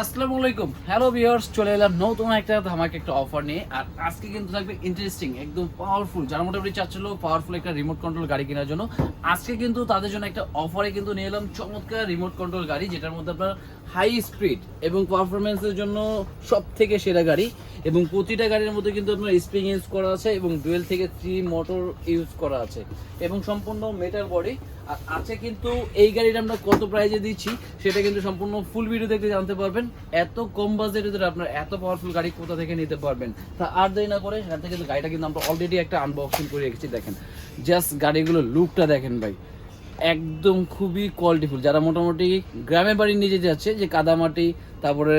আসসালামু আলাইকুম, hello viewers, চলে এলাম নতুন একটা ধামাকা একটা অফার নিয়ে। আর আজকে কিন্তু থাকবে ইন্টারেস্টিং, একদম পাওয়ারফুল, যারা মোটামুটি চাচ্ছিল পাওয়ারফুল একটা রিমোট কন্ট্রোল গাড়ি কেনার জন্য। আজকে কিন্তু তাদের জন্য একটা অফারে কিন্তু নিয়ে এলাম চমৎকার রিমোট কন্ট্রোল গাড়ি, যেটার মধ্যে আপনার হাই স্পিড এবং পারফরমেন্সের জন্য সব থেকে সেরা গাড়ি। এবং প্রতিটা গাড়ির মধ্যে কিন্তু আপনার স্প্রিং ইউজ করা আছে এবং ডুয়েল থেকে 3 মোটর ইউজ করা আছে এবং সম্পূর্ণ মেটাল বডি। আর আছে কিন্তু এই গাড়িটা আমরা কত প্রাইজে দিচ্ছি সেটা কিন্তু সম্পূর্ণ ফুল ভিডিও দেখতে জানতে পারবেন। এত কম বাজেটের ভিতরে আপনার এত পাওয়ারফুল গাড়ি কোথা থেকে নিতে পারবেন, তা আর দেরি না করে সেখান থেকে গাড়িটা কিন্তু আমরা অলরেডি একটা আনবক্সিং করে রেখেছি। দেখেন জাস্ট গাড়িগুলোর লুকটা দেখেন ভাই, একদম খুবই কোয়ালিটিফুল। যারা মোটামুটি গ্রামের বাড়ি নিয়ে যেতে যাচ্ছে, যে কাদামাটি তারপরে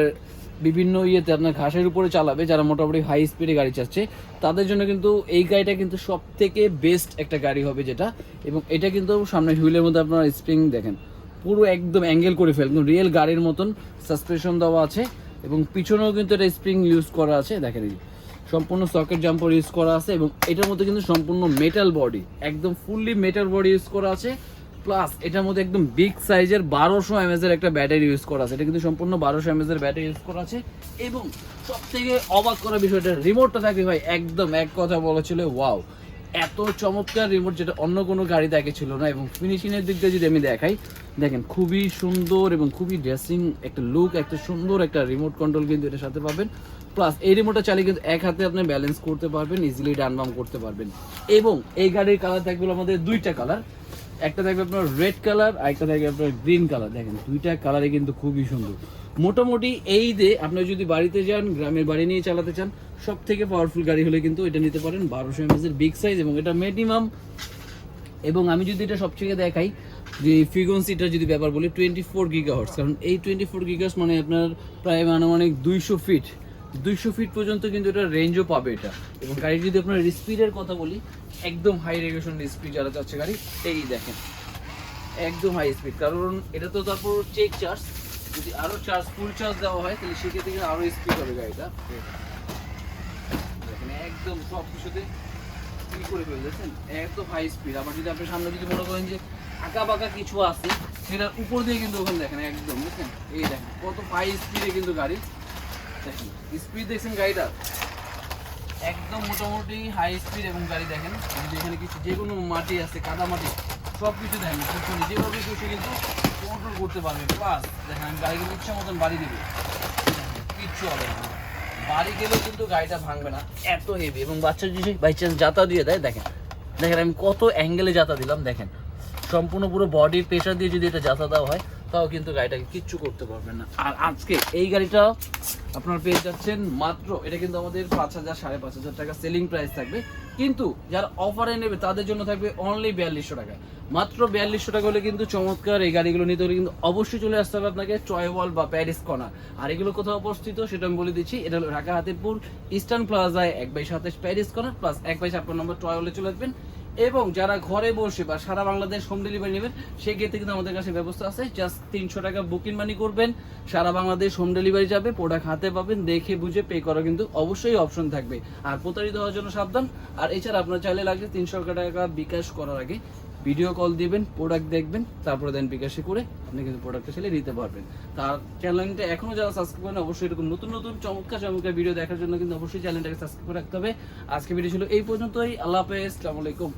বিভিন্ন ইয়েতে আপনার ঘাসের উপরে চালাবে, যারা মোটামুটি হাই স্পিডে গাড়ি চাচ্ছে তাদের জন্য কিন্তু এই গাড়িটা কিন্তু সব থেকে বেস্ট একটা গাড়ি হবে যেটা। এবং এটা কিন্তু সামনে হুইলের মধ্যে আপনার স্প্রিং দেখেন পুরো একদম অ্যাঙ্গেল করে ফেল, কিন্তু রিয়েল গাড়ির মতন সাসপেনশন দেওয়া আছে। এবং পিছনেও কিন্তু এটা স্প্রিং ইউজ করা আছে, দেখেন এই সম্পূর্ণ সকেট জাম্পার ইউজ করা আছে। এবং এটার মধ্যে কিন্তু সম্পূর্ণ মেটাল বডি, একদম ফুললি মেটাল বডি ইউজ করা আছে। প্লাস এটার মধ্যে একদম বিগ সাইজের 1200 mAh এর একটা ব্যাটারি ইউজ করা আছে। এটা কিন্তু সম্পূর্ণ 1200 mAh এর ব্যাটারি ইউজ করা আছে। এবং সব থেকে অবাক করা বিষয়টা, রিমোটটা থাকে ভাই একদম এক কথা বলা ছিল ওয়াও, এত চমৎকার রিমোট যেটা অন্য কোনো গাড়িতে আগে ছিল না। এবং ফিনিশিংয়ের দিক দিয়ে যদি আমি দেখাই, দেখেন খুবই সুন্দর এবং খুবই ড্রেসিং একটা লুক, একটা সুন্দর একটা রিমোট কন্ট্রোল কিন্তু এটার সাথে পাবেন। প্লাস এই রিমোটটা চালিয়ে কিন্তু এক হাতে আপনি ব্যালেন্স করতে পারবেন, ইজিলি ডান বাম করতে পারবেন। এবং এই গাড়ির কালার থাকবে আমাদের দুইটা কালার, একটা থাকবে আপনার রেড কালার আর একটা থাকবে আপনার গ্রিন কালার। দেখেন দুইটা কালারে কিন্তু খুবই সুন্দর। মোটামুটি এই যে আপনার যদি বাড়িতে যান, গ্রামের বাড়ি নিয়ে চালাতে চান, সব থেকে পাওয়ারফুল গাড়ি হলে কিন্তু এটা নিতে পারেন। 1200 mAh এর বিগ সাইজ এবং এটা মিনিমাম। এবং আমি যদি এটা সবথেকে দেখাই যে ফ্রিকোয়েন্সিটা যদি ব্যাপার বলি, 24 GHz, কারণ এই 24 GHz মানে আপনার প্রায় আনুমানিক 200 ফিট পর্যন্ত কিন্তু এটা রেঞ্জও পাবে এটা। এবং গাড়ি যদি আপনার স্পিডের কথা বলি, একদম হাই রেগুলেশন স্পিড যারা চাচ্ছে গাড়ি, এই দেখেন একদম হাই স্পিড। কারণ এটা তো তারপর চেক চার্জ, যদি আরো চার্জ ফুল চার্জ দেওয়া হয় তাহলে সেক্ষেত্রে আরো স্পিড হবে গাড়িটা। দেখেন একদম সব কিছুতে কি করে ফেলতেছেন, একদম হাই স্পিড। আবার যদি আপনার সামনে যদি মনে করেন যে আঁকা বাঁকা কিছু আছে, সেটার উপর দিয়ে কিন্তু ওখানে দেখেন একদম, দেখেন এই দেখেন কত হাই স্পিডে কিন্তু গাড়ি। দেখেন স্পিড দেখছেন গাড়িটা একদম মোটামুটি হাই স্পিড। এবং গাড়ি দেখেন যদি এখানে কিছু যে কোনো মাটি আছে, কাদা মাটি, সব কিছু দেখেন যেভাবে খুশি কিন্তু কন্ট্রোল করতে পারবে। প্লাস দেখেন আমি গাড়ি কিন্তু ইচ্ছা মতন বাড়ি দিবে, কিচ্ছু হবে না, বাড়ি গেলেও কিন্তু গাড়িটা ভাঙবে না, এত হেভি। এবং বাচ্চা যদি বাই চান্স জাতা দিয়ে দেয়, দেখেন দেখেন আমি কত অ্যাঙ্গেলে জাতা দিলাম, দেখেন সম্পূর্ণ পুরো বডির প্রেশার দিয়ে যদি এটা জাতা দেওয়া হয় তাও কিন্তু গাড়িটাকে কিচ্ছু করতে পারবেন না। আর আজকে এই গাড়িটা আপনার পেয়ে যাচ্ছেন মাত্র, এটা কিন্তু আমাদের 5,000 5,500 টাকা সেলিং প্রাইস থাকবে, কিন্তু যারা অফারে নেবে তাদের জন্য থাকবে অনলি 4200 টাকা। মাত্র 4200 টাকা হলে কিন্তু চমৎকার এই গাড়িগুলো নিতে হলে কিন্তু অবশ্যই চলে আসতে হবে আপনাকে ট্রয়ওয়াল বা প্যারিস কর্নার। আর এগুলো কোথাও অবস্থিত সেটা আমি বলে দিচ্ছি, এটা হলো ঢাকা হাতিরপুল ইস্টার্ন প্লাজায় 1/27 প্যারিস কর্নার প্লাস 1/56 নম্বর ট্রয়ওয়ালে চলে আসবেন। এবং যারা ঘরে বসে বা সারা বাংলাদেশ হোম ডেলিভারি নেবেন, সেক্ষেত্রে কিন্তু আমাদের কাছে ব্যবস্থা আছে। জাস্ট 300 টাকা বুকিং মানি করবেন, সারা বাংলাদেশ হোম ডেলিভারি যাবে, প্রোডাক্ট হাতে পাবেন, দেখে বুঝে পে করা কিন্তু অবশ্যই অপশন থাকবে। আর প্রতারিত হওয়ার জন্য সাবধান। আর এছাড়া আপনার চাইলে লাগবে 300 টাকা বিকাশ করার আগে ভিডিও কল দিবেন, প্রোডাক্ট দেখবেন, তারপরে দেন বিকাশে করে আপনি কিন্তু প্রোডাক্টটা চাইলে নিতে পারবেন। তার চ্যানেলটা এখনো যারা সাবস্ক্রাইব করেন, অবশ্যই এরকম নতুন নতুন চমৎকার চমৎকার ভিডিও দেখার জন্য কিন্তু অবশ্যই চ্যানেলটাকে সাবস্ক্রাইব করে রাখতে হবে। আজকে ভিডিও ছিল এই পর্যন্তই, আল্লাহ হাফেজ, আসসালামু আলাইকুম।